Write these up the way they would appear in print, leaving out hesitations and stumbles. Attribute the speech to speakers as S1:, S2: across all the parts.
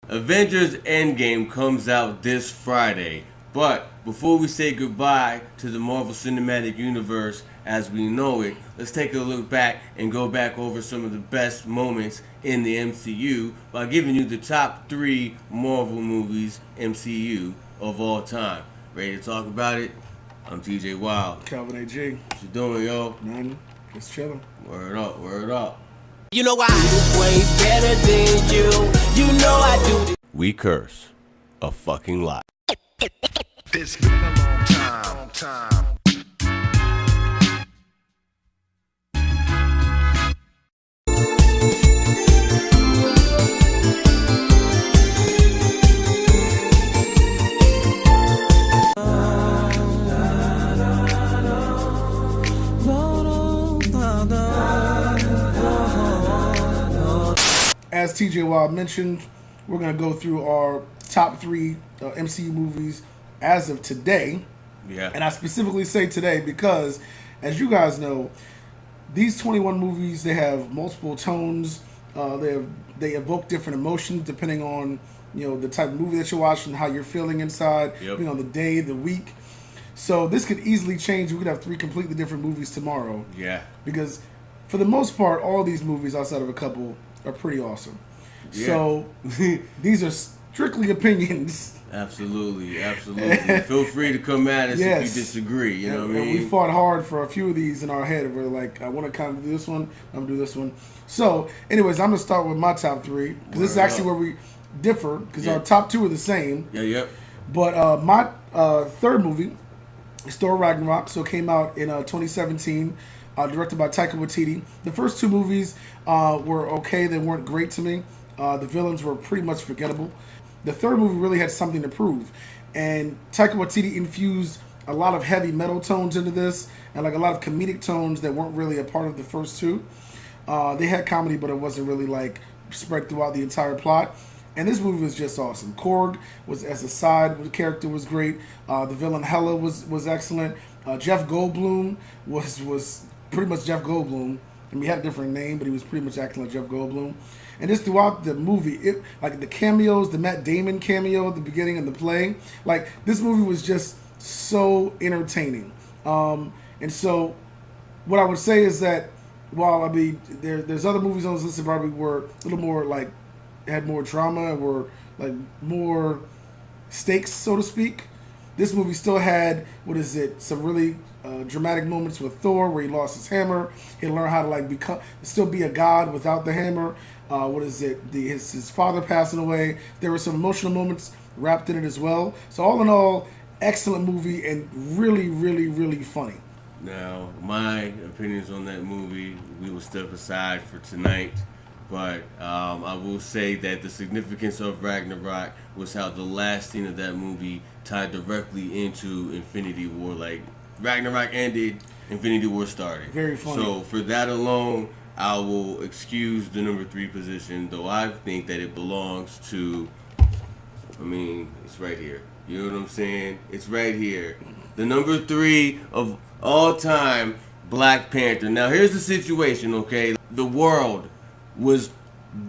S1: Avengers Endgame comes out this Friday. But before we say goodbye to the Marvel Cinematic Universe as we know it, let's take a look back and go back over some of the best moments in the MCU by giving you the top 3 Marvel movies MCU of all time. Ready to talk about it? I'm TJ Wild.
S2: Calvin A.G.
S1: What you doing, yo?
S2: Nothing. Just chilling.
S1: Word up, word up.
S3: You know I do way better than you. You know I do this.
S1: We curse a fucking lot.
S4: It's been a long time.
S2: As TJ Wild mentioned, we're going to go through our top 3 MCU movies as of today.
S1: Yeah.
S2: And I specifically say today because, as you guys know, these 21 movies, they have multiple tones. They evoke different emotions depending on, the type of movie that you're watching, how you're feeling inside, the day, the week. So this could easily change. We could have 3 completely different movies tomorrow.
S1: Yeah.
S2: Because for the most part, all these movies, outside of a couple, are pretty awesome. Yeah. So these are strictly opinions.
S1: Absolutely. Feel free to come at us if you disagree. You know what I mean?
S2: We fought hard for a few of these in our head. We're like, I want to kind of do this one. I'm going to do this one. So, anyways, I'm going to start with my top 3. Because this is actually where we differ. Because our top 2 are the same.
S1: Yep.
S2: But my third movie is Thor Ragnarok. So it came out in 2017. Directed by Taika Waititi. The first 2 movies were okay. They weren't great to me. The villains were pretty much forgettable. The third movie really had something to prove. And Taika Waititi infused a lot of heavy metal tones into this and like a lot of comedic tones that weren't really a part of the first 2. They had comedy, but it wasn't really like spread throughout the entire plot. And this movie was just awesome. Korg was as a side, the character was great. The villain Hela was excellent. Jeff Goldblum was pretty much Jeff Goldblum. I mean, he had a different name, but he was pretty much acting like Jeff Goldblum. And just throughout the movie, like the cameos, the Matt Damon cameo at the beginning of the play, like this movie was just so entertaining. And so what I would say is that while I mean, there's other movies on this list that probably were a little more like, had more drama, were like more stakes, so to speak. This movie still had, some really dramatic moments with Thor where he lost his hammer. He learned how to still be a god without the hammer. His father passing away. There were some emotional moments wrapped in it as well. So all in all, excellent movie and really, really, really funny.
S1: Now, my opinions on that movie, we will step aside for tonight. But I will say that the significance of Ragnarok was how the last scene of that movie tied directly into Infinity War. Like, Ragnarok ended, Infinity War started.
S2: Very funny.
S1: So for that alone, I will excuse the number 3 position, though I think that it belongs to, it's right here. You know what I'm saying? It's right here. The number 3 of all time, Black Panther. Now, here's the situation, okay? The world was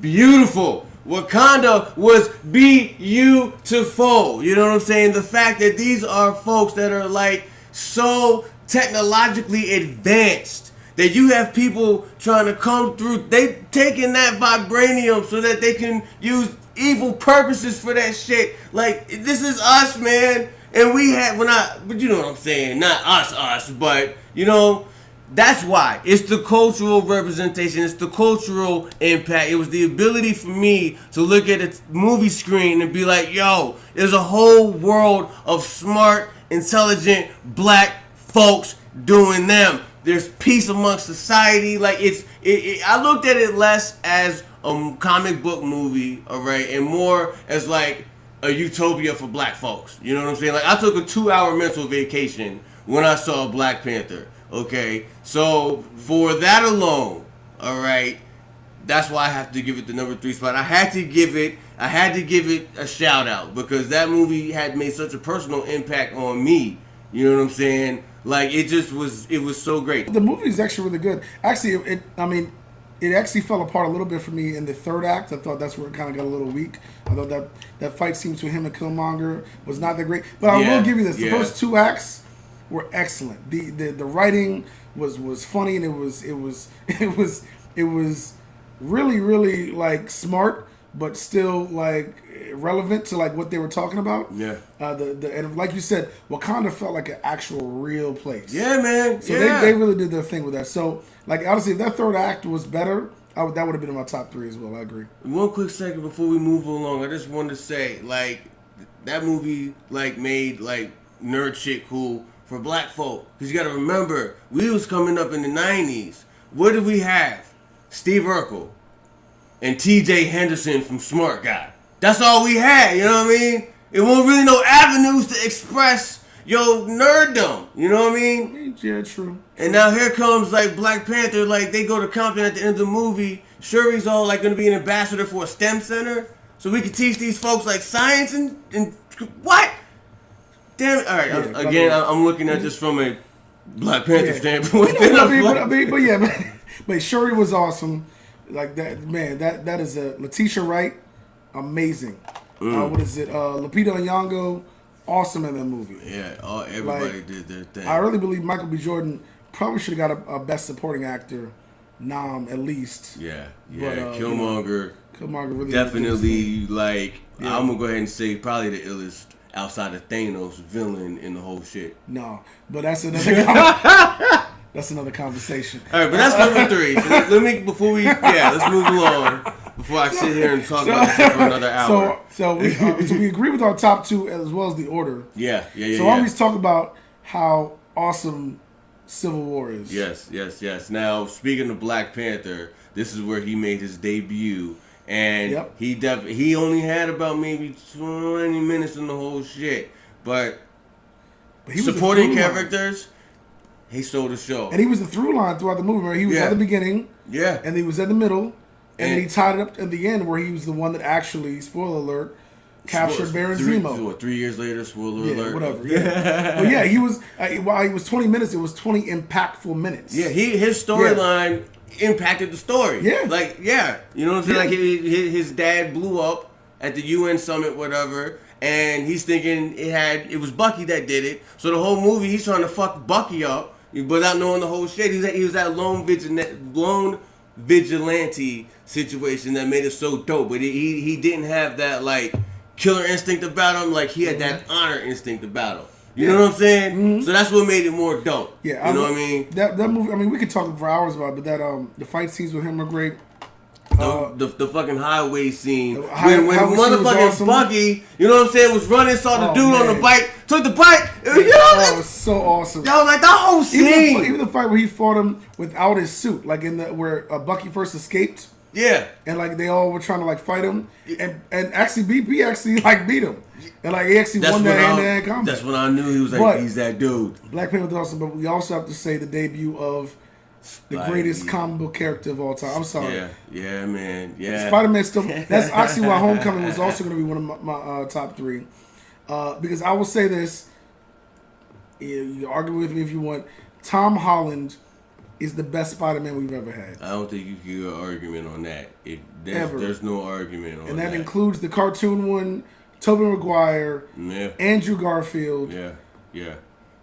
S1: beautiful. Wakanda was beautiful. You know what I'm saying? The fact that these are folks that are like so technologically advanced that you have people trying to come through. They taking that vibranium so that they can use evil purposes for that shit. Like, this is us, man. And we had but you know what I'm saying? Not us, but that's why. It's the cultural representation. It's the cultural impact. It was the ability for me to look at a movie screen and be like, yo, there's a whole world of smart, intelligent, black folks doing them. There's peace amongst society. Like, I looked at it less as a comic book movie, all right, and more as like a utopia for black folks. You know what I'm saying? Like, I took a 2-hour mental vacation when I saw Black Panther. Okay, so for that alone, all right, that's why I have to give it the number 3 spot. I had to give it a shout out because that movie had made such a personal impact on me. You know what I'm saying? Like, it was so great.
S2: The movie is actually really good. Actually, it actually fell apart a little bit for me in the third act. I thought that's where it kind of got a little weak. I thought that fight scene between him and Killmonger was not that great. But I will give you this: the first 2 acts were excellent. The writing was funny, and it was really, really like smart, but still like relevant to like what they were talking about.
S1: Yeah.
S2: And like you said, Wakanda felt like an actual real place.
S1: Yeah, man.
S2: So they really did their thing with that. So like honestly, if that third act was better, that would have been in my top 3 as well. I agree.
S1: One quick second before we move along, I just wanted to say like that movie like made like nerd shit cool for black folk, because you got to remember we was coming up in the 90s. What did we have? Steve Urkel and T.J. Henderson from Smart Guy. That's all we had, you know what I mean? It wasn't really no avenues to express your nerddom, you know what I mean?
S2: Yeah, true.
S1: And now here comes like Black Panther, like they go to Compton at the end of the movie. Shuri's all like gonna be an ambassador for a STEM center, so we can teach these folks like science and what? Damn it! All right,
S2: Yeah,
S1: I'm looking at this from a Black Panther standpoint.
S2: But yeah, man. But Shuri was awesome. Like that, man. That is a Letitia Wright, amazing. What is it? Lupita Nyong'o, awesome in that movie.
S1: Yeah, everybody did their thing.
S2: I really believe Michael B. Jordan probably should have got a Best Supporting Actor nom at least.
S1: Yeah.
S2: But,
S1: Killmonger
S2: really
S1: definitely like. I'm gonna go ahead and say probably the illest outside of Thanos villain in the whole shit.
S2: No, but that's another. That's another conversation.
S1: All right, but that's number 3. So let me let's move along before I sit here and talk about this for another hour.
S2: So we agree with our top 2 as well as the order.
S1: Yeah.
S2: So I always talk about how awesome Civil War is.
S1: Yes. Now, speaking of Black Panther, this is where he made his debut, and he only had about maybe 20 minutes in the whole shit, but
S2: he was
S1: supporting characters. He stole the show.
S2: And he was the through line throughout the movie. Right? He was at the beginning.
S1: Yeah.
S2: And he was at the middle. And then he tied it up at the end where he was the one that actually, spoiler alert, captured Baron Zemo.
S1: 3 years later, spoiler alert.
S2: Whatever. Yeah. But yeah, he was, while he was 20 minutes, it was 20 impactful minutes.
S1: Yeah, his storyline impacted the story.
S2: Yeah.
S1: Like, you know what I'm saying? Like, his dad blew up at the UN summit, whatever. And he's thinking it was Bucky that did it. So the whole movie, he's trying to fuck Bucky up without knowing the whole shit. He was that lone vigilante situation that made it so dope. But he didn't have that like killer instinct about him. Like he had that honor instinct about him. You know what I'm saying? Mm-hmm. So that's what made it more dope. Yeah, you know what I mean?
S2: That movie. I mean, we could talk for hours about it, but that the fight scenes with him are great.
S1: The fucking highway scene when motherfucking awesome. Bucky, you know what I'm saying, was running, saw the dude on the bike, took the bike. You know,
S2: it was so awesome.
S1: Yo, like the whole scene.
S2: Even the fight where he fought him without his suit, like where Bucky first escaped.
S1: Yeah,
S2: and like they all were trying to like fight him, and actually BP actually like beat him, and like he actually won that hand-to-hand combat.
S1: That's when I knew he was like he's that dude.
S2: Black Panther was awesome, but we also have to say the debut of the greatest comic book character of all time. I'm sorry.
S1: Yeah, man. Yeah.
S2: Spider-Man still. That's actually why Homecoming was also going to be one of my top 3. Because I will say this. You can argue with me if you want. Tom Holland is the best Spider-Man we've ever had.
S1: I don't think you can get an argument on that. There's no argument on that.
S2: And that includes the cartoon one, Tobey Maguire, Andrew Garfield.
S1: Yeah.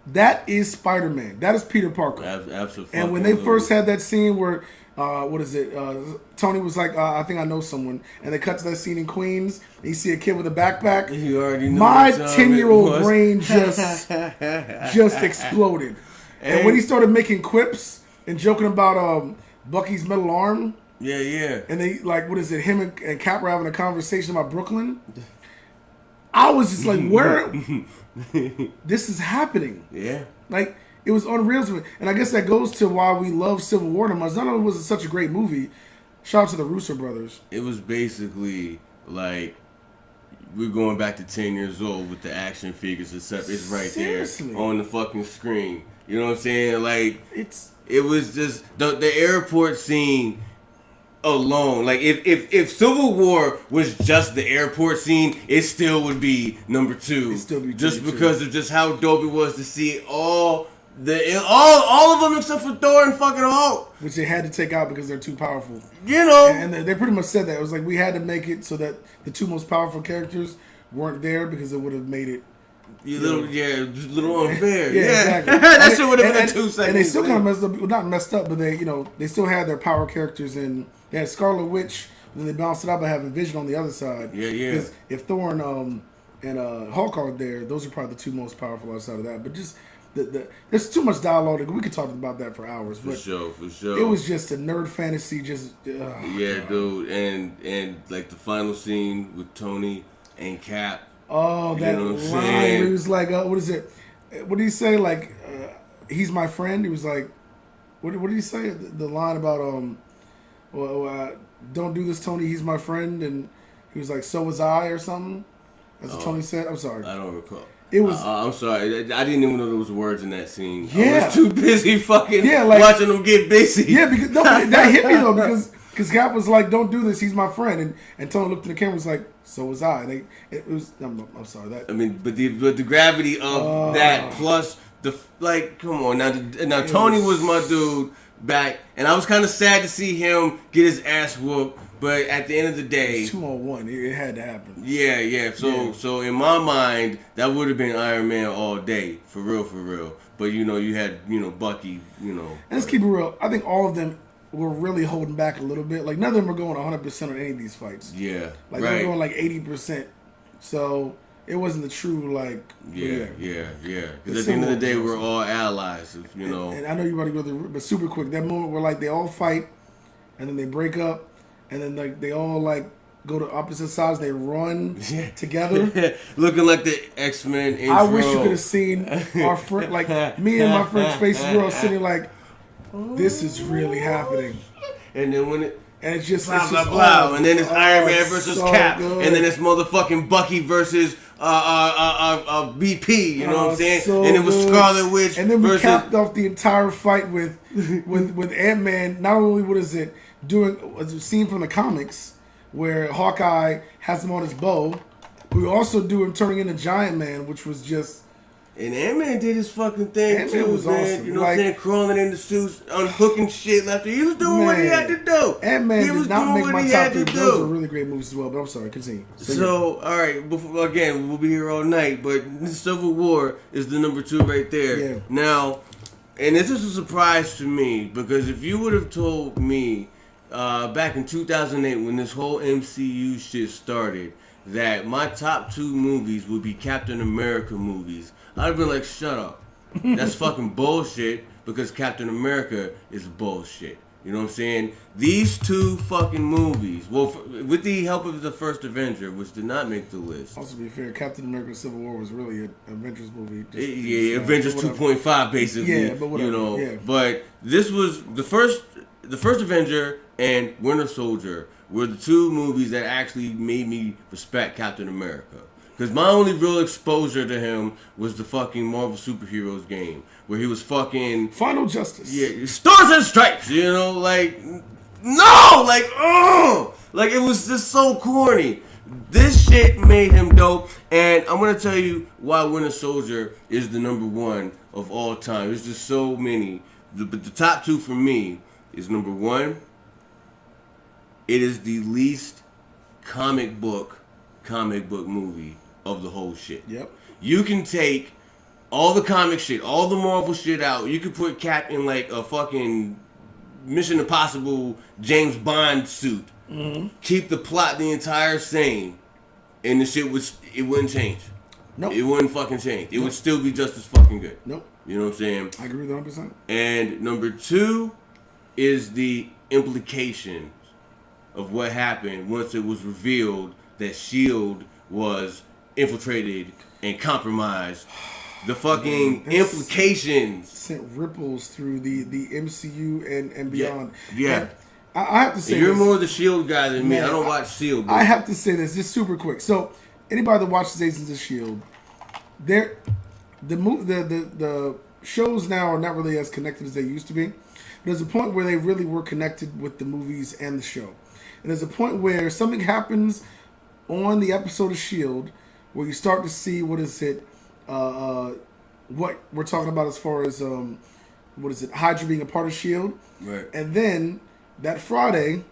S2: That is Spider-Man. That is Peter Parker.
S1: Absolutely.
S2: And when they first had that scene where, Tony was like, I think I know someone. And they cut to that scene in Queens. And you see a kid with a backpack.
S1: You already know
S2: my 10-year-old brain just exploded. And when he started making quips and joking about Bucky's metal arm.
S1: Yeah.
S2: And they, him and Cap were having a conversation about Brooklyn. I was just like, where... this is happening.
S1: Yeah.
S2: Like, it was unreal to me. And I guess that goes to why we love Civil War so much. Not only was it such a great movie, shout out to the Russo brothers.
S1: It was basically like we're going back to 10 years old with the action figures, except it's right there on the fucking screen. You know what I'm saying? Like, it was just the airport scene alone. Like if Civil War was just the airport scene, it still would be number 2.
S2: It'd still be
S1: just because of just how dope it was to see all All of them except for Thor and fucking Hulk.
S2: Which they had to take out because they're too powerful.
S1: You know.
S2: And they pretty much said that. It was like we had to make it so that the two most powerful characters weren't there because it would have made it
S1: A little unfair.
S2: Yeah, exactly.
S1: That shit would have been a 2 seconds.
S2: And they still kind of messed up. Well, not messed up, but they still had their power characters in. They had Scarlet Witch, and then they bounced it out by having Vision on the other side.
S1: Yeah.
S2: Because if Thor and Hulk aren't there, those are probably the two most powerful outside of that. But just there's too much dialogue. We could talk about that for hours.
S1: For sure.
S2: It was just a nerd fantasy.
S1: Dude, and like the final scene with Tony and Cap.
S2: Oh, that line where he was like, what is it? What did he say? Like, he's my friend. He was like, what did he say? The line about don't do this, Tony. He's my friend, and he was like, so was I, or something. That's what Tony said. I'm sorry.
S1: I don't recall.
S2: It was.
S1: I'm sorry. I didn't even know there was words in that scene.
S2: Yeah.
S1: I was too busy fucking watching them get busy.
S2: Yeah, because that hit me though because Cap was like, "Don't do this. He's my friend," and Tony looked at the camera and was like, "So was I." And it was. I'm sorry that.
S1: I mean, but the gravity of that plus come on now Tony was my dude back, and I was kind of sad to see him get his ass whooped. But at the end of the day,
S2: 2-on-1. It had to happen.
S1: Yeah. So in my mind, that would have been Iron Man all day, for real. But you had Bucky,
S2: And let's keep it real. I think all of them were really holding back a little bit. Like none of them were going 100% on any of these fights.
S1: Yeah,
S2: like they were going like 80%. So it wasn't the true like.
S1: Yeah. Because at the end of the day, we're all allies.
S2: And I know you want to go but super quick. That moment where like they all fight, and then they break up. And then like they all like go to opposite sides. They run together,
S1: looking like the X-Men. Intro.
S2: I wish you could have seen our friend, like me and my friend's faces. Were all sitting like, this is really happening.
S1: And then
S2: it's just
S1: blah, and then it's Iron Man versus Cap, good. And then it's motherfucking Bucky versus BP. You know what I'm saying?
S2: So
S1: and it was Scarlet Witch.
S2: And then we capped off the entire fight with Ant-Man. Not only doing a scene from the comics where Hawkeye has him on his bow, we also do him turning into Giant Man, which was just.
S1: And Ant-Man did his fucking thing
S2: Ant-Man
S1: too,
S2: was
S1: man.
S2: awesome.
S1: You know what I'm saying? Crawling in the suits, unhooking shit left. He was doing what he had to do.
S2: Ant-Man did not make my top 3. Those are really great movies as well, but I'm sorry, continue.
S1: So all right, again, we'll be here all night, but Civil War is the number 2 right there.
S2: Yeah.
S1: Now, and this is a surprise to me, because if you would have told me back in 2008 when this whole MCU shit started that my top 2 movies would be Captain America movies, I'd have been like, shut up. That's fucking bullshit, because Captain America is bullshit. You know what I'm saying? These 2 fucking movies, with the help of the first Avenger, which did not make the list.
S2: Also, to be fair, Captain America Civil War was really an Avengers movie.
S1: Avengers 2.5, basically.
S2: Yeah, but whatever. Yeah.
S1: But this was the first Avenger and Winter Soldier were the 2 movies that actually made me respect Captain America. Because my only real exposure to him was the fucking Marvel Superheroes game, where he was fucking...
S2: Final Justice.
S1: Yeah, Stars and Stripes, like... No! Like, it was just so corny. This shit made him dope, and I'm going to tell you why Winter Soldier is the number 1 of all time. There's just so many. But the top 2 for me is number 1, it is the least comic book movie of the whole shit.
S2: Yep.
S1: You can take all the comic shit, all the Marvel shit out. You could put Cap in like a fucking Mission Impossible James Bond suit. Mm-hmm. Keep the plot the entire same, and the shit wouldn't change.
S2: Nope.
S1: It wouldn't fucking change. It would still be just as fucking good.
S2: Nope.
S1: You know what I'm saying?
S2: I agree with 100%.
S1: And number 2 is the implications of what happened once it was revealed that S.H.I.E.L.D. was infiltrated and compromised. The fucking implications
S2: sent ripples through the MCU and beyond.
S1: Yeah.
S2: I have to say
S1: you're
S2: this.
S1: more the S.H.I.E.L.D. guy than me. I don't watch S.H.I.E.L.D.
S2: I have to say this just super quick. So anybody that watches Agents of S.H.I.E.L.D., the shows now are not really as connected as they used to be. There's a point where they really were connected with the movies and the show. And there's a point where something happens on the episode of S.H.I.E.L.D. where you start to see, what we're talking about as far as what is it? Hydra being a part of Shield,
S1: Right.
S2: and then that Friday,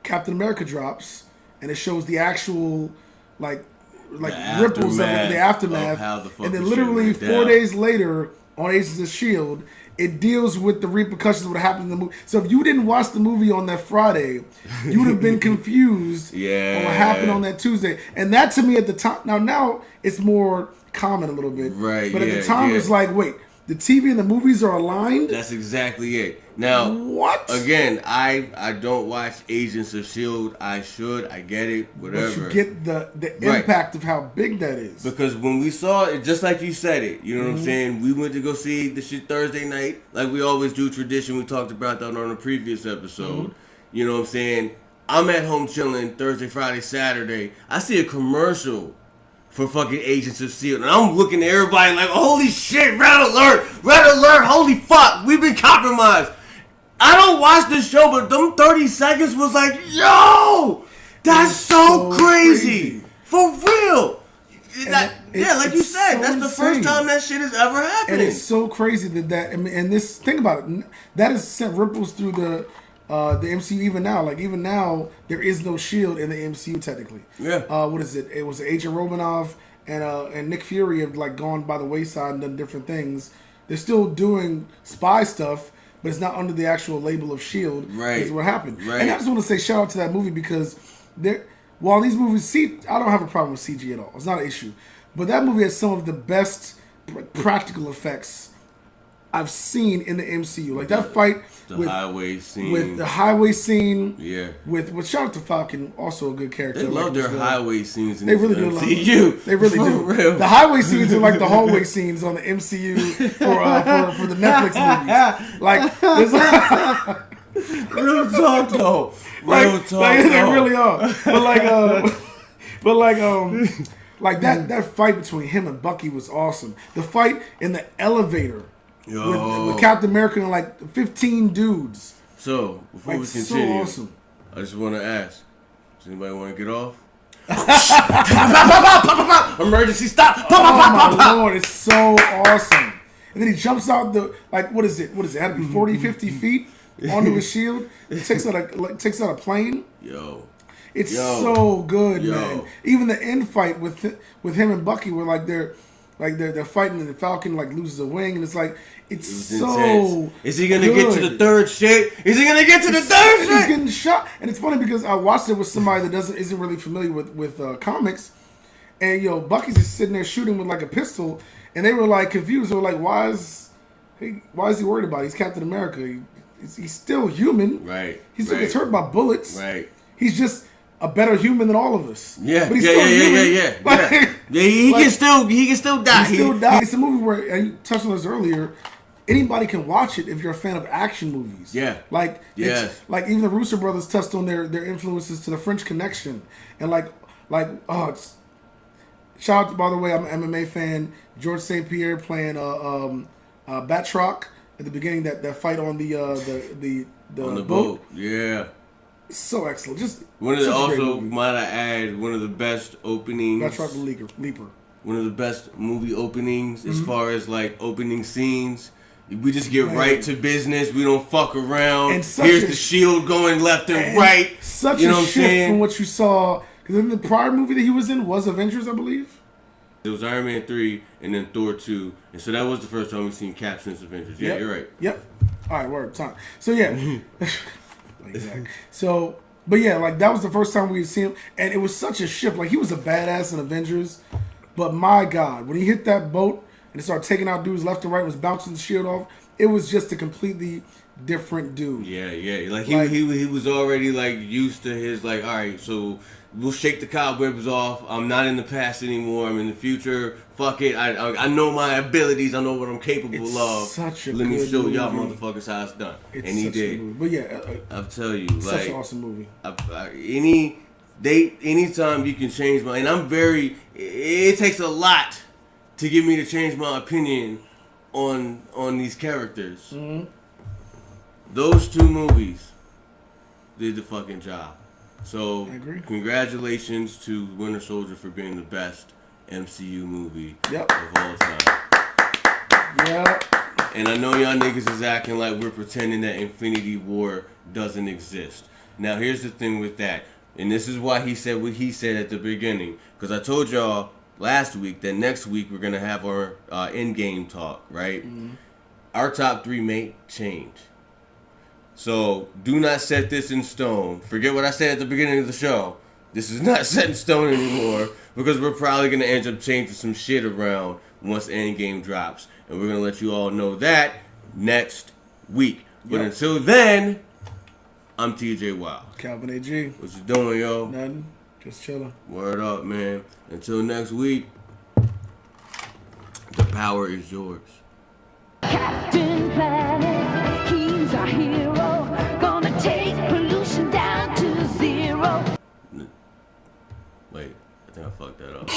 S2: Captain America drops, and it shows the actual like ripples of it, the aftermath,
S1: of how the fucking
S2: and then
S1: shit
S2: literally
S1: went
S2: 4
S1: down.
S2: days later on Agents of Shield. It deals with the repercussions of what happened in the movie. So if you didn't watch the movie on that Friday, you would have been confused on what happened on that Tuesday. And that to me at the time, now it's more common a little bit.
S1: Right,
S2: But at
S1: yeah,
S2: the time
S1: yeah.
S2: it's like, wait, the TV and the movies are aligned?
S1: That's exactly it. Now,
S2: What?
S1: Again, I don't watch Agents of S.H.I.E.L.D. I should. I get it. Whatever.
S2: But you get the
S1: Right.
S2: impact of how big that is.
S1: Because when we saw it, just like you said it, you know what I'm saying? We went to go see the shit Thursday night, like we always do, tradition. We talked about that on a previous episode. You know what I'm saying? I'm at home chilling Thursday, Friday, Saturday. I see a commercial for fucking Agents of S.H.I.E.L.D. And I'm looking at everybody like, holy shit, red alert, holy fuck, we've been compromised. I don't watch the show, but them 30 seconds was like, yo, that's so crazy. For real. Like you said,
S2: so
S1: that's the first
S2: insane.
S1: time that shit has ever happened.
S2: And it's so crazy and this, think about it, that has sent ripples through the MCU even now. Like even now, there is no Shield in the MCU technically.
S1: Yeah.
S2: What is it? It was Agent Romanoff and Nick Fury have like gone by the wayside and done different things. They're still doing spy stuff, but it's not under the actual label of Shield.
S1: Right.
S2: Is what happened.
S1: Right.
S2: And I just want to say shout out to that movie because while these movies, I don't have a problem with CG at all. It's not an issue. But that movie has some of the best practical effects I've seen in the MCU. Like that fight with
S1: highway scene.
S2: With the highway scene.
S1: Yeah.
S2: With shout out to Falcon, also a good character.
S1: They love their highway scenes in
S2: They really do.
S1: MCU.
S2: They really
S1: For
S2: do.
S1: real.
S2: The highway scenes are like the hallway scenes on the MCU for the Netflix movies. Like,
S1: Real talk though.
S2: like they really are. Like that fight between him and Bucky was awesome. The fight in the elevator with Captain America and like 15 dudes.
S1: So before we
S2: So
S1: continue,
S2: awesome.
S1: I just want to ask: does anybody want to get off? Emergency stop!
S2: Oh my lord, it's so awesome. And then he jumps out what is it? It had to be 40, 50 feet onto his shield. It takes out a plane. It's so good, man. Even the end fight with him and Bucky, where they're fighting and the Falcon loses a wing, and it's so
S1: intense. Is he gonna
S2: good.
S1: get to the third shit? Is he gonna get to the third
S2: He's
S1: shit?
S2: getting shot, and it's funny because I watched it with somebody that isn't really familiar with comics, and Bucky's just sitting there shooting with like a pistol, and they were like confused. They were like, why is he worried about it? He's Captain America. He's still human.
S1: Right.
S2: He still gets hurt by bullets.
S1: Right.
S2: He's just a better human than all of us.
S1: Yeah.
S2: But he's still human.
S1: Yeah. He can still die.
S2: He still dies. It's a movie where, and you touched on this earlier, anybody can watch it if you're a fan of action movies.
S1: Yeah.
S2: It's like even the Russo brothers touched on their influences to the French Connection. And shout out, by the way, I'm an MMA fan. George St. Pierre playing Batroc at the beginning, that fight on the boat.
S1: Yeah.
S2: So excellent. Just
S1: one of the,
S2: such a great
S1: also
S2: movie.
S1: might I add, one of the best openings.
S2: Batroc the Leaper.
S1: One of the best movie openings as far as opening scenes. We just get right to business. We don't fuck around.
S2: And
S1: Here's the shield going left and right.
S2: Such
S1: you know
S2: a
S1: what I'm
S2: shift
S1: saying?
S2: from what you saw. Because in the prior movie that he was in was Avengers, I believe.
S1: It was Iron Man 3 and then Thor 2. And so that was the first time we've seen Cap since Avengers. Yeah, you're right.
S2: Yep. All right, word. Time. So, yeah. Exactly. So, but yeah, that was the first time we had seen him. And it was such a shift. He was a badass in Avengers. But my God, when he hit that boat and it started taking out dudes left and right, was bouncing the shield off, it was just a completely different dude.
S1: Yeah. He was already used to his all right, so we'll shake the cobwebs off. I'm not in the past anymore. I'm in the future. Fuck it. I know my abilities. I know what I'm capable of.
S2: Such a
S1: Let me
S2: good
S1: show y'all
S2: movie.
S1: motherfuckers how it's done.
S2: It's
S1: and he
S2: such a
S1: did.
S2: good movie. But yeah,
S1: I'll tell you,
S2: such an awesome movie.
S1: Anytime you can change my, and it takes a lot to get me to change my opinion on these characters.
S2: Mm-hmm.
S1: Those two movies did the fucking job. So
S2: I agree.
S1: Congratulations to Winter Soldier for being the best MCU movie
S2: Yep.
S1: of all time.
S2: Yeah.
S1: And I know y'all niggas is acting like we're pretending that Infinity War doesn't exist. Now, here's the thing with that. And this is why he said what he said at the beginning. Because I told y'all last week that next week we're going to have our Endgame talk, right? Mm-hmm. Our top 3 may change. So do not set this in stone. Forget what I said at the beginning of the show. This is not set in stone anymore because we're probably going to end up changing some shit around once Endgame drops. And we're going to let you all know that next week. But until then, I'm TJ Wild.
S2: Calvin AG.
S1: What you doing, yo?
S2: Nothing. Just chilling.
S1: Word up, man. Until next week, the power is yours.
S5: Captain Planet, he's our hero. Gonna take pollution down to 0.
S1: Wait, I think I fucked that up.